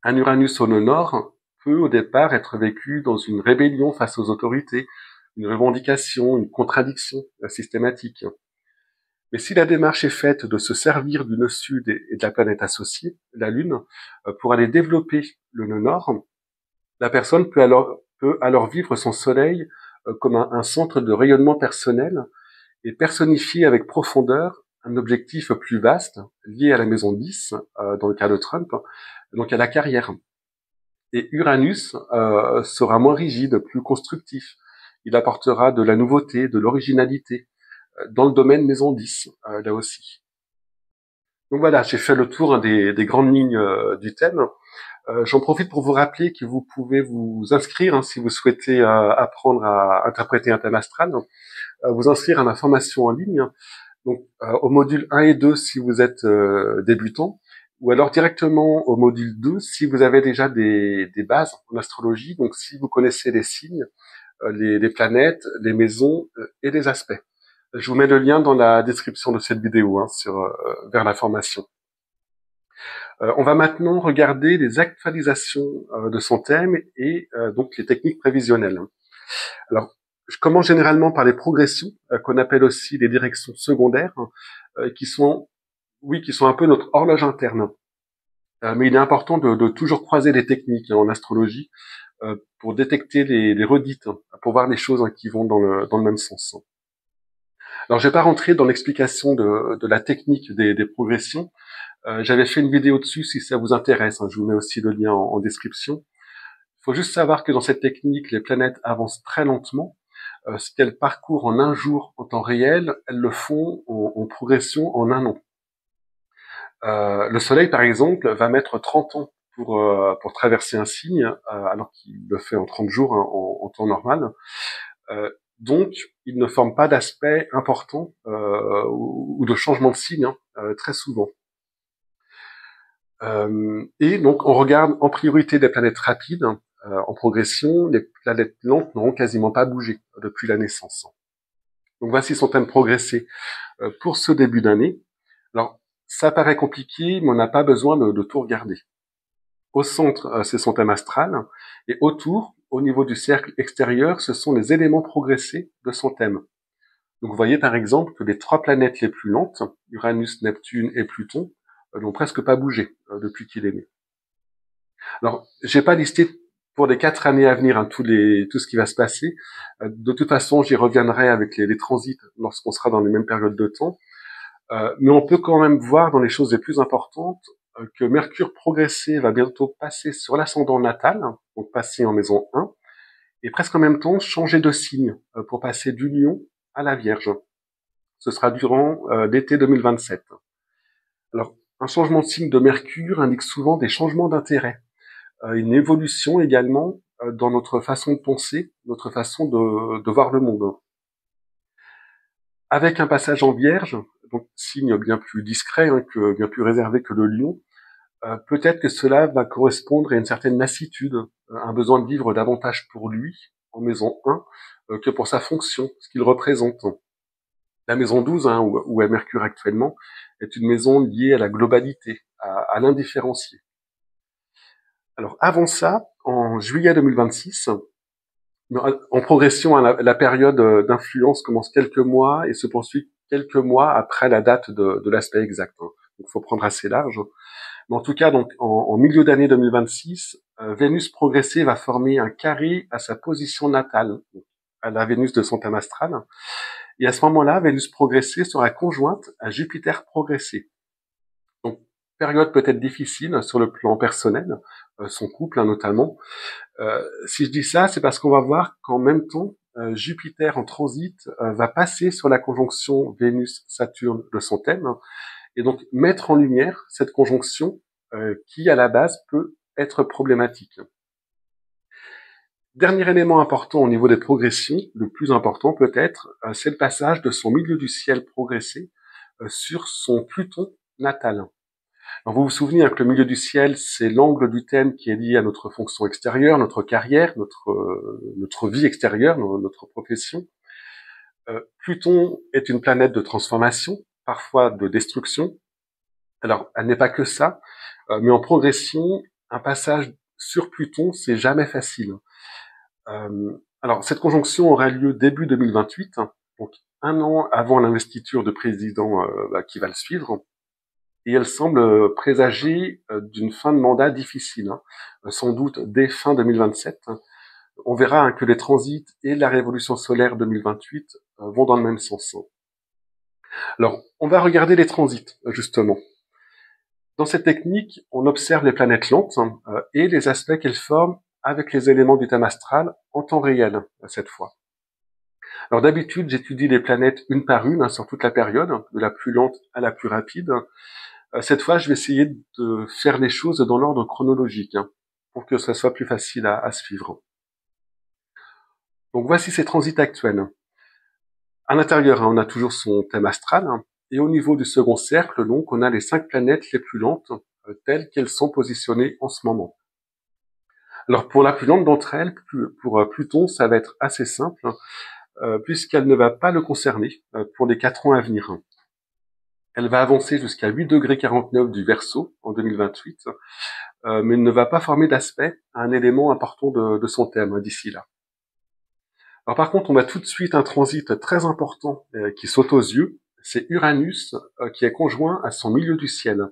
Un Uranus au nœud nord peut au départ être vécu dans une rébellion face aux autorités, une revendication, une contradiction systématique. Mais si la démarche est faite de se servir du nœud sud et de la planète associée, la Lune, pour aller développer le nœud nord, la personne peut alors vivre son soleil comme un centre de rayonnement personnel et personnifier avec profondeur un objectif plus vaste lié à la maison 10, dans le cas de Trump, donc à la carrière. Et Uranus sera moins rigide, plus constructif. Il apportera de la nouveauté, de l'originalité dans le domaine maison 10, là aussi. Donc voilà, j'ai fait le tour des grandes lignes du thème. J'en profite pour vous rappeler que vous pouvez vous inscrire, si vous souhaitez apprendre à interpréter un thème astral, vous inscrire à ma formation en ligne, donc au module 1 et 2 si vous êtes débutant, ou alors directement au module 2 si vous avez déjà des bases en astrologie, donc si vous connaissez les signes, les planètes, les maisons et les aspects. Je vous mets le lien dans la description de cette vidéo vers la formation. On va maintenant regarder les actualisations de son thème et donc les techniques prévisionnelles. Alors, je commence généralement par les progressions, qu'on appelle aussi les directions secondaires, qui sont un peu notre horloge interne. Mais il est important de toujours croiser les techniques en astrologie pour détecter les redites, pour voir les choses qui vont dans le même sens. Alors, je vais pas rentrer dans l'explication de la technique des progressions. J'avais fait une vidéo dessus si ça vous intéresse. Je vous mets aussi le lien en description. Il faut juste savoir que dans cette technique, les planètes avancent très lentement. Ce qu'elles parcourent en un jour en temps réel, elles le font en progression en un an. Le Soleil, par exemple, va mettre 30 ans pour traverser un signe, alors qu'il le fait en 30 jours en temps normal. Donc, il ne forme pas d'aspect important ou de changement de signe très souvent. Et donc, on regarde en priorité des planètes rapides en progression. Les planètes lentes n'auront quasiment pas bougé depuis la naissance. Donc, voici son thème progressé pour ce début d'année. Alors, ça paraît compliqué, mais on n'a pas besoin de tout regarder. Au centre, c'est son thème astral, et autour, au niveau du cercle extérieur, ce sont les éléments progressés de son thème. Donc, vous voyez par exemple que les 3 planètes les plus lentes, Uranus, Neptune et Pluton, n'ont presque pas bougé depuis qu'il est né. Alors, j'ai pas listé pour les 4 années à venir tout ce qui va se passer. De toute façon, j'y reviendrai avec les transits lorsqu'on sera dans les mêmes périodes de temps. Mais on peut quand même voir dans les choses les plus importantes que Mercure progressé va bientôt passer sur l'ascendant natal, donc passer en maison 1, et presque en même temps changer de signe pour passer du Lion à la Vierge. Ce sera durant l'été 2027. Alors, un changement de signe de Mercure indique souvent des changements d'intérêt, une évolution également dans notre façon de penser, notre façon de voir le monde. Avec un passage en Vierge, donc signe bien plus discret, bien plus réservé que le Lion, peut-être que cela va correspondre à une certaine lassitude, un besoin de vivre davantage pour lui, en maison 1, que pour sa fonction, ce qu'il représente. La maison 12, où est Mercure actuellement, est une maison liée à la globalité, à l'indifférencié. Alors avant ça, en juillet 2026, en progression, la période d'influence commence quelques mois et se poursuit quelques mois après la date de l'aspect exact. Donc il faut prendre assez large. Mais en tout cas, donc en milieu d'année 2026, Vénus progressée va former un carré à sa position natale, à la Vénus de son thème astral. Et à ce moment-là, Vénus progressée sera conjointe à Jupiter progressé. Donc, période peut-être difficile sur le plan personnel, son couple notamment. Si je dis ça, c'est parce qu'on va voir qu'en même temps, Jupiter en transit va passer sur la conjonction Vénus-Saturne de son thème, et donc mettre en lumière cette conjonction qui, à la base, peut être problématique. Dernier élément important au niveau des progressions, le plus important peut-être, c'est le passage de son milieu du ciel progressé sur son Pluton natal. Alors vous vous souvenez que le milieu du ciel, c'est l'angle du thème qui est lié à notre fonction extérieure, notre carrière, notre vie extérieure, notre profession. Pluton est une planète de transformation, parfois de destruction. Alors, elle n'est pas que ça, mais en progression, un passage sur Pluton, c'est jamais facile. Alors, cette conjonction aura lieu début 2028, donc un an avant l'investiture de président qui va le suivre, et elle semble présager d'une fin de mandat difficile, sans doute dès fin 2027. On verra que les transits et la révolution solaire 2028 vont dans le même sens. Alors, on va regarder les transits, justement. Dans cette technique, on observe les planètes lentes et les aspects qu'elles forment avec les éléments du thème astral en temps réel, cette fois. Alors d'habitude, j'étudie les planètes une par une sur toute la période, de la plus lente à la plus rapide. Cette fois, je vais essayer de faire les choses dans l'ordre chronologique, pour que ça soit plus facile à suivre. Donc voici ces transits actuels. À l'intérieur, on a toujours son thème astral, et au niveau du second cercle, donc, on a les 5 planètes les plus lentes, telles qu'elles sont positionnées en ce moment. Alors pour la plus lente d'entre elles, pour Pluton, ça va être assez simple, puisqu'elle ne va pas le concerner pour les 4 ans à venir. Elle va avancer jusqu'à 8 degrés 49 du Verseau en 2028, mais ne va pas former d'aspect à un élément important de son thème d'ici là. Alors par contre, on a tout de suite un transit très important qui saute aux yeux, c'est Uranus qui est conjoint à son milieu du ciel.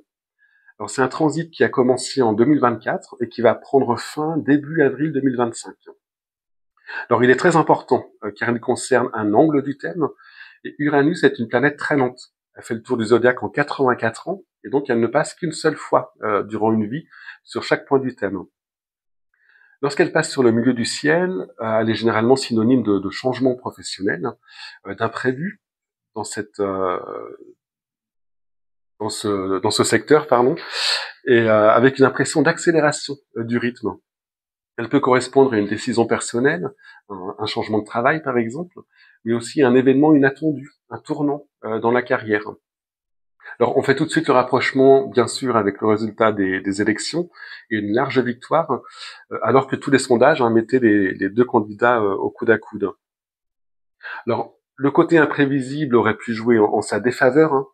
Alors c'est un transit qui a commencé en 2024 et qui va prendre fin début avril 2025. Alors il est très important car il concerne un angle du thème et Uranus est une planète très lente. Elle fait le tour du zodiaque en 84 ans et donc elle ne passe qu'une seule fois durant une vie sur chaque point du thème. Lorsqu'elle passe sur le milieu du ciel, elle est généralement synonyme de changement professionnel, d'imprévu dans dans ce secteur, pardon, et avec une impression d'accélération du rythme. Elle peut correspondre à une décision personnelle, un changement de travail par exemple, mais aussi un événement inattendu, un tournant dans la carrière. Alors on fait tout de suite le rapprochement, bien sûr, avec le résultat des élections et une large victoire, alors que tous les sondages mettaient les deux candidats au coude à coude. Alors le côté imprévisible aurait pu jouer en sa défaveur,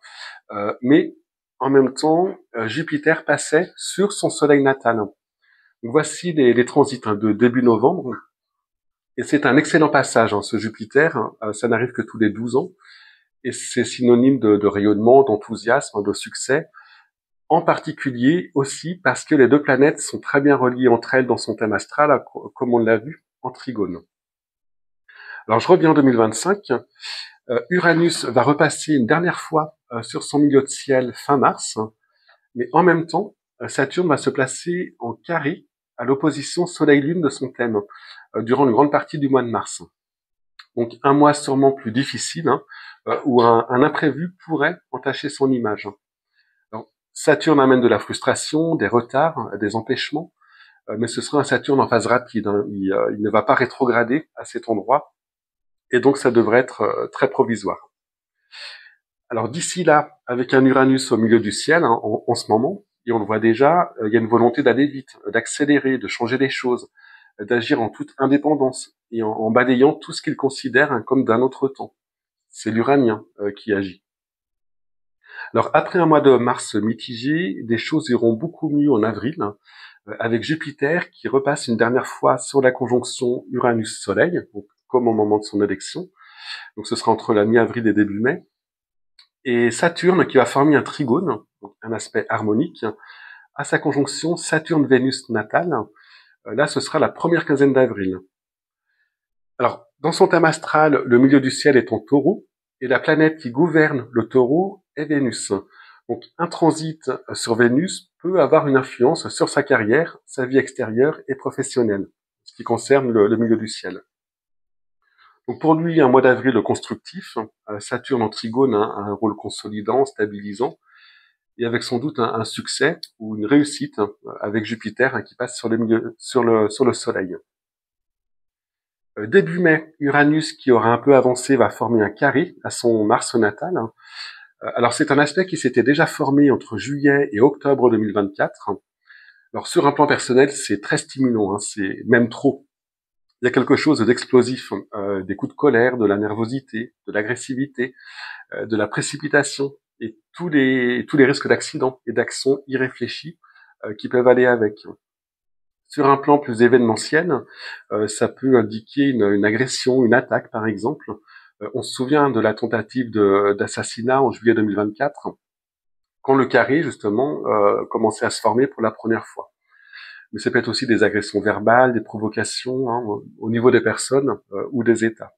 mais en même temps, Jupiter passait sur son soleil natal. Donc, voici les transits de début novembre, et c'est un excellent passage, ce Jupiter, ça n'arrive que tous les 12 ans, et c'est synonyme de rayonnement, d'enthousiasme, de succès, en particulier aussi parce que les deux planètes sont très bien reliées entre elles dans son thème astral, comme on l'a vu en trigone. Alors je reviens en 2025, Uranus va repasser une dernière fois sur son milieu de ciel fin mars, mais en même temps, Saturne va se placer en carré à l'opposition Soleil-Lune de son thème durant une grande partie du mois de mars. Donc un mois sûrement plus difficile, où un imprévu pourrait entacher son image. Alors, Saturne amène de la frustration, des retards, des empêchements, mais ce sera un Saturne en phase rapide. Il ne va pas rétrograder à cet endroit, et donc ça devrait être très provisoire. Alors d'ici là, avec un Uranus au milieu du ciel en ce moment, et on le voit déjà, il y a une volonté d'aller vite, d'accélérer, de changer les choses, d'agir en toute indépendance et en balayant tout ce qu'il considère comme d'un autre temps. C'est l'Uranien qui agit. Alors après un mois de mars mitigé, des choses iront beaucoup mieux en avril, avec Jupiter qui repasse une dernière fois sur la conjonction Uranus-Soleil, comme au moment de son élection. Donc ce sera entre la mi-avril et début mai. Et Saturne qui va former un trigone, un aspect harmonique, à sa conjonction Saturne-Vénus natale. Là, ce sera la première quinzaine d'avril. Alors, dans son thème astral, le milieu du ciel est en taureau, et la planète qui gouverne le taureau est Vénus. Donc, un transit sur Vénus peut avoir une influence sur sa carrière, sa vie extérieure et professionnelle, ce qui concerne le milieu du ciel. Donc pour lui, un mois d'avril constructif, Saturne en trigone a un rôle consolidant, stabilisant, et avec sans doute un succès ou une réussite avec Jupiter qui passe sur le Soleil. Début mai, Uranus qui aura un peu avancé va former un carré à son Mars natal. Alors c'est un aspect qui s'était déjà formé entre juillet et octobre 2024. Alors sur un plan personnel, c'est très stimulant, c'est même trop. Il y a quelque chose d'explosif, des coups de colère, de la nervosité, de l'agressivité, de la précipitation et tous les risques d'accidents et d'actions irréfléchies qui peuvent aller avec. Sur un plan plus événementiel, ça peut indiquer une agression, une attaque par exemple. On se souvient de la tentative d'assassinat en juillet 2024, quand le carré justement commençait à se former pour la première fois. Mais ça peut être aussi des agressions verbales, des provocations au niveau des personnes ou des États.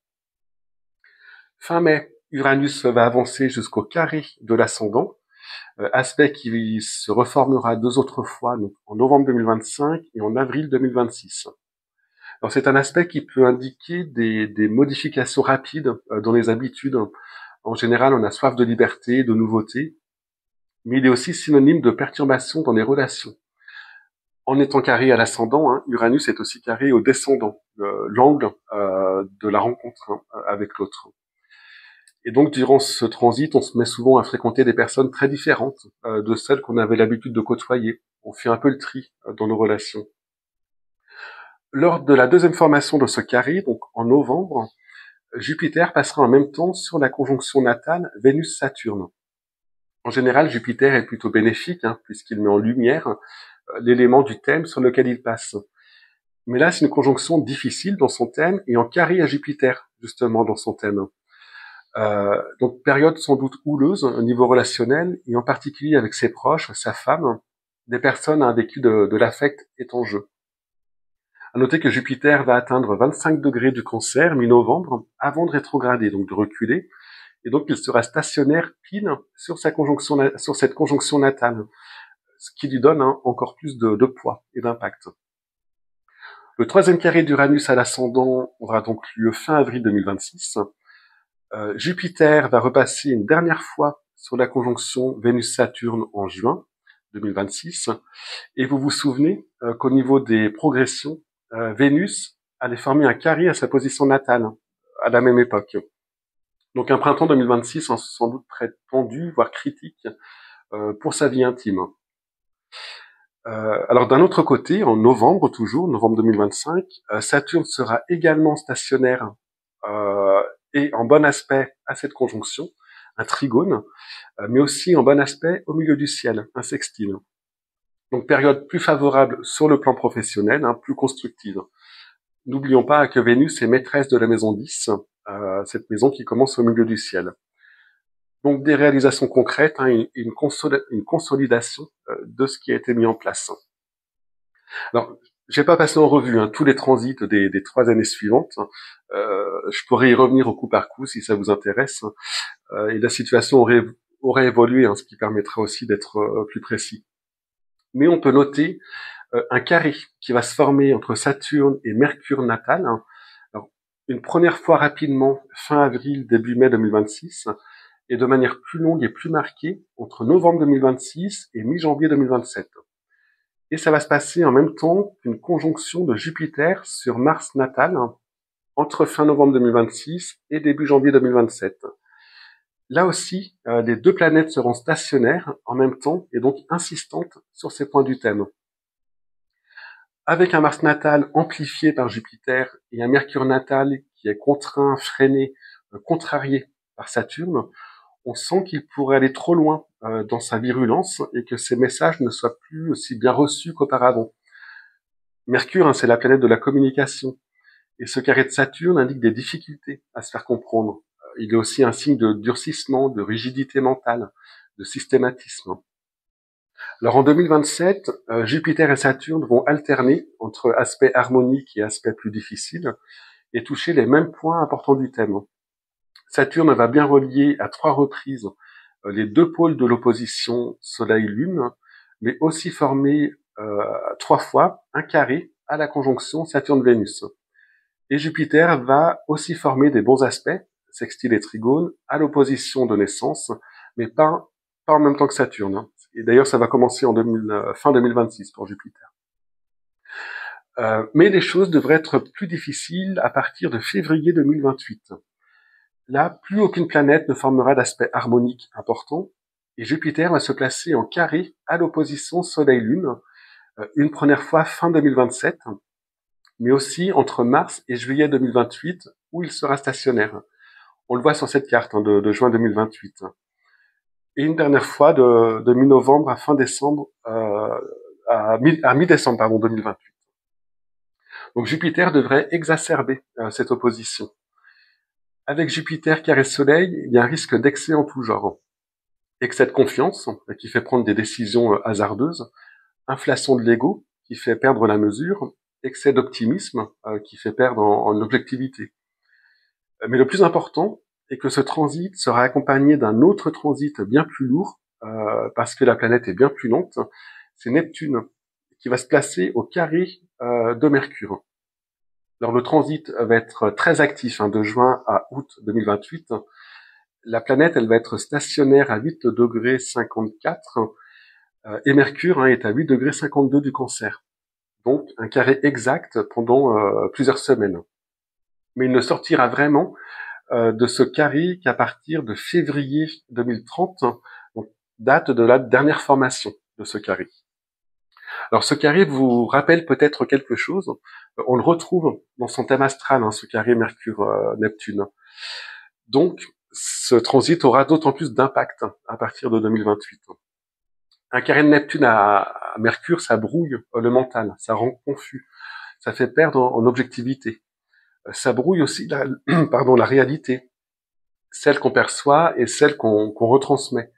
Fin mai, Uranus va avancer jusqu'au carré de l'ascendant, aspect qui se reformera 2 autres fois, donc en novembre 2025 et en avril 2026. Alors c'est un aspect qui peut indiquer des modifications rapides dans les habitudes. En général, on a soif de liberté, de nouveauté, mais il est aussi synonyme de perturbation dans les relations. En étant carré à l'ascendant, Uranus est aussi carré au descendant, l'angle de la rencontre avec l'autre. Et donc, durant ce transit, on se met souvent à fréquenter des personnes très différentes de celles qu'on avait l'habitude de côtoyer. On fait un peu le tri dans nos relations. Lors de la deuxième formation de ce carré, donc en novembre, Jupiter passera en même temps sur la conjonction natale Vénus-Saturne. En général, Jupiter est plutôt bénéfique, puisqu'il met en lumière l'élément du thème sur lequel il passe. Mais là, c'est une conjonction difficile dans son thème et en carré à Jupiter, justement, dans son thème. Donc période sans doute houleuse au niveau relationnel et en particulier avec ses proches, sa femme, des personnes à un vécu de l'affect est en jeu. À noter que Jupiter va atteindre 25 degrés du Cancer mi-novembre avant de rétrograder, donc de reculer, et donc il sera stationnaire pile sur cette conjonction natale, ce qui lui donne encore plus de poids et d'impact. Le troisième carré d'Uranus à l'ascendant aura donc lieu fin avril 2026. Jupiter va repasser une dernière fois sur la conjonction Vénus-Saturne en juin 2026. Et vous vous souvenez qu'au niveau des progressions, Vénus allait former un carré à sa position natale à la même époque. Donc un printemps 2026 sans doute très tendu, voire critique pour sa vie intime. Alors d'un autre côté, en novembre toujours, novembre 2025, Saturne sera également stationnaire et en bon aspect à cette conjonction, un trigone, mais aussi en bon aspect au milieu du ciel, un sextile. Donc période plus favorable sur le plan professionnel, plus constructive. N'oublions pas que Vénus est maîtresse de la maison 10, cette maison qui commence au milieu du ciel. Donc des réalisations concrètes, une consolidation de ce qui a été mis en place. Alors, j'ai pas passé en revue tous les transits des 3 années suivantes. Je pourrais y revenir au coup par coup si ça vous intéresse. Et la situation aurait évolué, ce qui permettra aussi d'être plus précis. Mais on peut noter un carré qui va se former entre Saturne et Mercure natal. Alors, une première fois rapidement, fin avril, début mai 2026, et de manière plus longue et plus marquée entre novembre 2026 et mi-janvier 2027. Et ça va se passer en même temps qu'une conjonction de Jupiter sur Mars natal entre fin novembre 2026 et début janvier 2027. Là aussi, les 2 planètes seront stationnaires en même temps et donc insistantes sur ces points du thème. Avec un Mars natal amplifié par Jupiter et un Mercure natal qui est contraint, freiné, contrarié par Saturne, on sent qu'il pourrait aller trop loin dans sa virulence et que ces messages ne soient plus aussi bien reçus qu'auparavant. Mercure, c'est la planète de la communication. Et ce carré de Saturne indique des difficultés à se faire comprendre. Il est aussi un signe de durcissement, de rigidité mentale, de systématisme. Alors en 2027, Jupiter et Saturne vont alterner entre aspects harmoniques et aspects plus difficiles et toucher les mêmes points importants du thème. Saturne va bien relier à 3 reprises les 2 pôles de l'opposition Soleil-Lune, mais aussi former 3 fois un carré à la conjonction Saturne-Vénus. Et Jupiter va aussi former des bons aspects, sextile et trigone, à l'opposition de naissance, mais pas en même temps que Saturne. Et d'ailleurs, ça va commencer en fin 2026 pour Jupiter. Mais les choses devraient être plus difficiles à partir de février 2028. Là, plus aucune planète ne formera d'aspect harmonique important, et Jupiter va se placer en carré à l'opposition Soleil-Lune, une première fois fin 2027, mais aussi entre mars et juillet 2028, où il sera stationnaire. On le voit sur cette carte de juin 2028. Et une dernière fois de mi-novembre à fin décembre, à mi-décembre 2028. Donc Jupiter devrait exacerber cette opposition. Avec Jupiter carré Soleil, il y a un risque d'excès en tout genre. Excès de confiance, qui fait prendre des décisions hasardeuses, inflation de l'ego, qui fait perdre la mesure, excès d'optimisme, qui fait perdre en objectivité. Mais le plus important est que ce transit sera accompagné d'un autre transit bien plus lourd, parce que la planète est bien plus lente, c'est Neptune, qui va se placer au carré de Mercure. Alors le transit va être très actif de juin à août 2028. La planète, elle va être stationnaire à 8 degrés 54 et Mercure est à 8 degrés 52 du Cancer. Donc un carré exact pendant plusieurs semaines. Mais il ne sortira vraiment de ce carré qu'à partir de février 2030, donc date de la dernière formation de ce carré. Alors ce carré vous rappelle peut-être quelque chose. On le retrouve dans son thème astral, ce carré Mercure-Neptune. Donc ce transit aura d'autant plus d'impact à partir de 2028. Un carré de Neptune à Mercure, ça brouille le mental, ça rend confus, ça fait perdre en objectivité. Ça brouille aussi la réalité, celle qu'on perçoit et celle qu'on retransmet.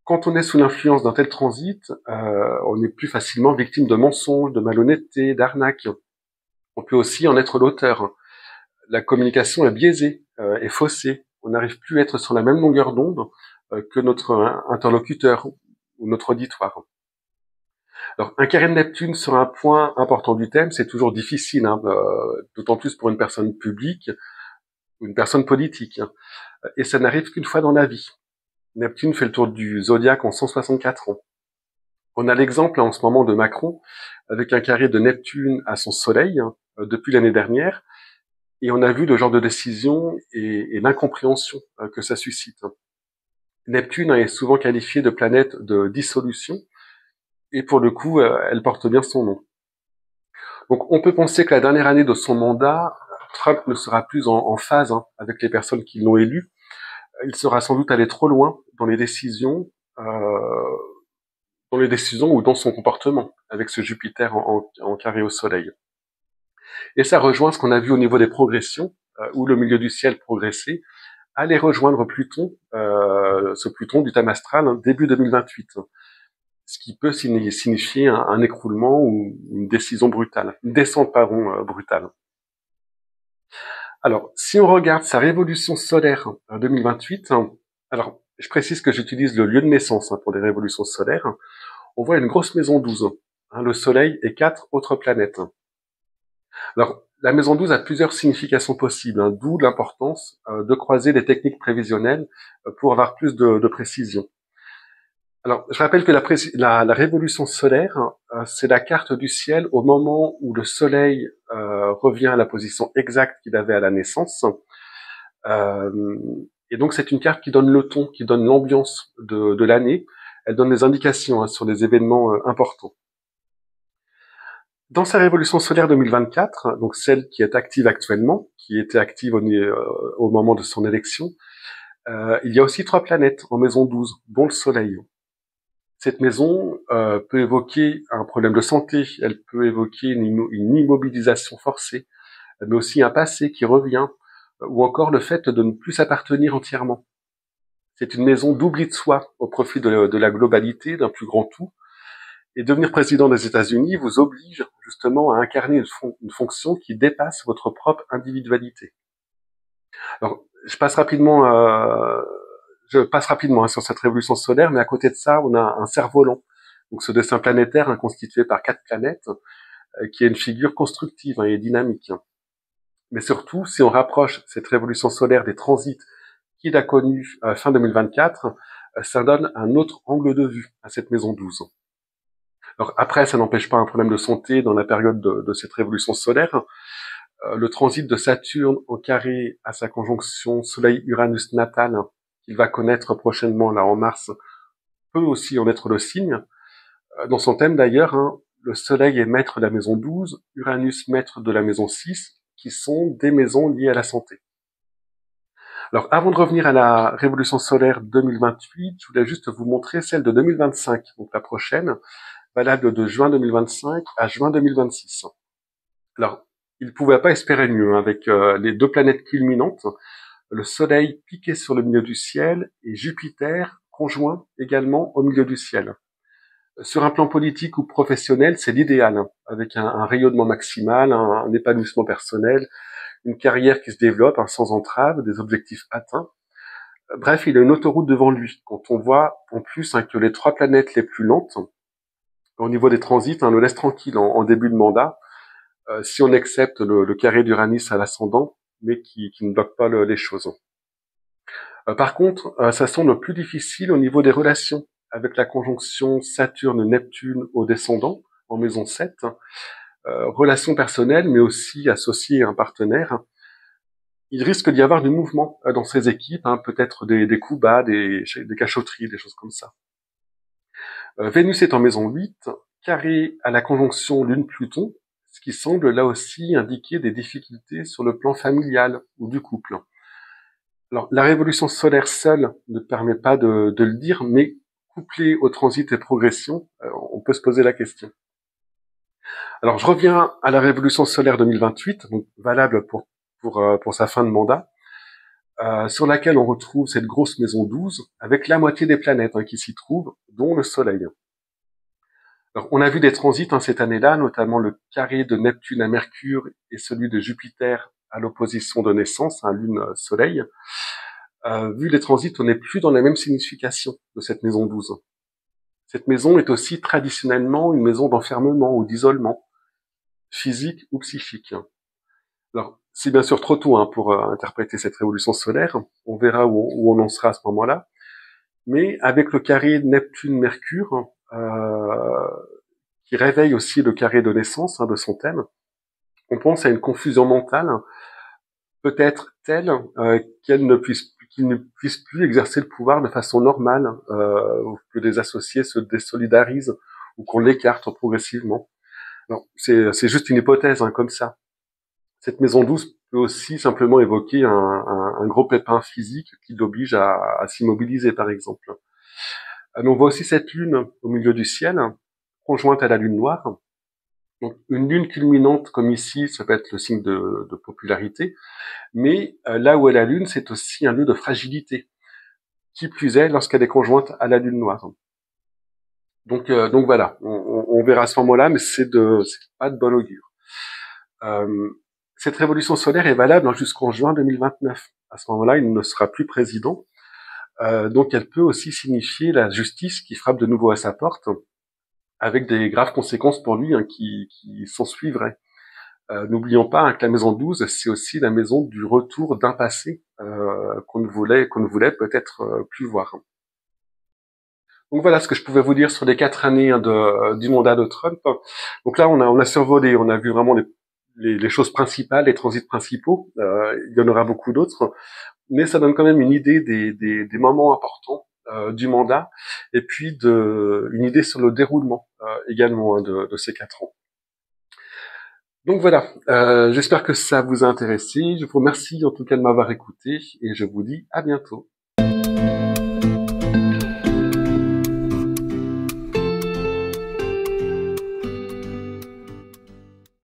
Quand on est sous l'influence d'un tel transit, on est plus facilement victime de mensonges, de malhonnêteté, d'arnaques. On peut aussi en être l'auteur. La communication est biaisée, est faussée. On n'arrive plus à être sur la même longueur d'onde que notre interlocuteur ou notre auditoire. Alors, un carré de Neptune sur un point important du thème, c'est toujours difficile, d'autant plus pour une personne publique ou une personne politique. Et ça n'arrive qu'une fois dans la vie. Neptune fait le tour du zodiaque en 164 ans. On a l'exemple en ce moment de Macron, avec un carré de Neptune à son soleil, depuis l'année dernière, et on a vu le genre de décision et l'incompréhension que ça suscite. Neptune est souvent qualifiée de planète de dissolution, et pour le coup, elle porte bien son nom. Donc on peut penser que la dernière année de son mandat, Trump ne sera plus en phase avec les personnes qui l'ont élu. Il sera sans doute allé trop loin dans les décisions, ou dans son comportement avec ce Jupiter en carré au Soleil. Et ça rejoint ce qu'on a vu au niveau des progressions, où le milieu du ciel progressait, aller rejoindre Pluton, ce Pluton du thème astral, début 2028. Ce qui peut signifier un écroulement ou une décision brutale, une descente brutale. Alors, si on regarde sa révolution solaire en 2028, alors je précise que j'utilise le lieu de naissance pour des révolutions solaires, on voit une grosse maison 12, le Soleil et 4 autres planètes. Alors, la maison 12 a plusieurs significations possibles, d'où l'importance de croiser les techniques prévisionnelles pour avoir plus de précision. Alors, je rappelle que la révolution solaire, c'est la carte du ciel au moment où le Soleil revient à la position exacte qu'il avait à la naissance. Et donc, c'est une carte qui donne le ton, qui donne l'ambiance de l'année. Elle donne des indications sur des événements importants. Dans sa révolution solaire 2024, donc celle qui est active actuellement, qui était active au moment de son élection, il y a aussi 3 planètes en maison 12, dont le Soleil. Cette maison peut évoquer un problème de santé, elle peut évoquer une immobilisation forcée, mais aussi un passé qui revient, ou encore le fait de ne plus s'appartenir entièrement. C'est une maison d'oubli de soi au profit de la globalité, d'un plus grand tout. Et devenir président des États-Unis vous oblige justement à incarner une fonction qui dépasse votre propre individualité. Alors, je passe rapidement sur cette révolution solaire, mais à côté de ça, on a un cerf-volant. Donc ce dessin planétaire constitué par 4 planètes, qui est une figure constructive et dynamique. Mais surtout, si on rapproche cette révolution solaire des transits qu'il a connus fin 2024, ça donne un autre angle de vue à cette maison 12. Alors après, ça n'empêche pas un problème de santé dans la période de cette révolution solaire. Le transit de Saturne en carré à sa conjonction Soleil-Uranus natale, qu'il va connaître prochainement là en mars, peut aussi en être le signe. Dans son thème d'ailleurs, le Soleil est maître de la maison 12, Uranus maître de la maison 6, qui sont des maisons liées à la santé. Alors avant de revenir à la révolution solaire 2028, je voulais juste vous montrer celle de 2025, donc la prochaine, valable de juin 2025 à juin 2026. Alors, il ne pouvait pas espérer mieux, hein, avec les deux planètes culminantes, le Soleil piqué sur le milieu du ciel et Jupiter conjoint également au milieu du ciel. Sur un plan politique ou professionnel, c'est l'idéal, hein, avec un rayonnement maximal, un épanouissement personnel, une carrière qui se développe, hein, sans entrave, des objectifs atteints. Bref, il a une autoroute devant lui. Quand on voit en plus, hein, que les trois planètes les plus lentes, au niveau des transits, hein, le laissent tranquille en début de mandat, si on accepte le carré d'Uranus à l'ascendant, mais qui ne bloque pas les choses. Par contre, ça semble plus difficile au niveau des relations, avec la conjonction Saturne-Neptune au descendant, en maison 7, relations personnelles, mais aussi associées à un partenaire. Il risque d'y avoir du mouvement dans ces équipes, hein, peut-être des coups bas, des cachotteries, des choses comme ça. Vénus est en maison 8, carré à la conjonction Lune-Pluton, ce qui semble là aussi indiquer des difficultés sur le plan familial ou du couple. Alors, la révolution solaire seule ne permet pas de le dire, mais couplé au transit et progression, on peut se poser la question. Alors, je reviens à la révolution solaire 2028, donc valable pour sa fin de mandat, sur laquelle on retrouve cette grosse maison 12, avec la moitié des planètes, hein, qui s'y trouvent, dont le Soleil. Alors, on a vu des transits, hein, cette année-là, notamment le carré de Neptune à Mercure et celui de Jupiter à l'opposition de naissance, hein, Lune-Soleil. Vu les transits, on n'est plus dans la même signification de cette maison 12. Cette maison est aussi traditionnellement une maison d'enfermement ou d'isolement, physique ou psychique. Alors, c'est bien sûr trop tôt, hein, pour interpréter cette révolution solaire. On verra où on en sera à ce moment-là. Mais avec le carré Neptune-Mercure, qui réveille aussi le carré de naissance, hein, de son thème, on pense à une confusion mentale, peut-être telle qu'il ne puisse plus exercer le pouvoir de façon normale, ou que des associés se désolidarisent ou qu'on l'écarte progressivement. Non, c'est juste une hypothèse, hein, comme ça. Cette maison 12 peut aussi simplement évoquer un gros pépin physique qui l'oblige à s'immobiliser, par exemple. Mais on voit aussi cette lune au milieu du ciel, conjointe à la lune noire. Donc, une lune culminante comme ici, ça peut être le signe de popularité, mais là où est la lune, c'est aussi un lieu de fragilité, qui plus est lorsqu'elle est conjointe à la lune noire. Donc voilà, on verra à ce moment-là, mais c'est pas de bon augure. Euh, cette révolution solaire est valable jusqu'en juin 2029. À ce moment-là, il ne sera plus président. Donc elle peut aussi signifier la justice qui frappe de nouveau à sa porte, avec des graves conséquences pour lui, hein, qui s'en suivraient. N'oublions pas, hein, que la maison 12, c'est aussi la maison du retour d'un passé qu'on ne voulait peut-être plus voir. Donc voilà ce que je pouvais vous dire sur les 4 années, hein, du mandat de Trump. Donc là, on a survolé, on a vu vraiment les choses principales, les transits principaux. Il y en aura beaucoup d'autres, mais ça donne quand même une idée des moments importants du mandat, et puis une idée sur le déroulement également, hein, de ces 4 ans. Donc voilà, j'espère que ça vous a intéressé. Je vous remercie en tout cas de m'avoir écouté et je vous dis à bientôt.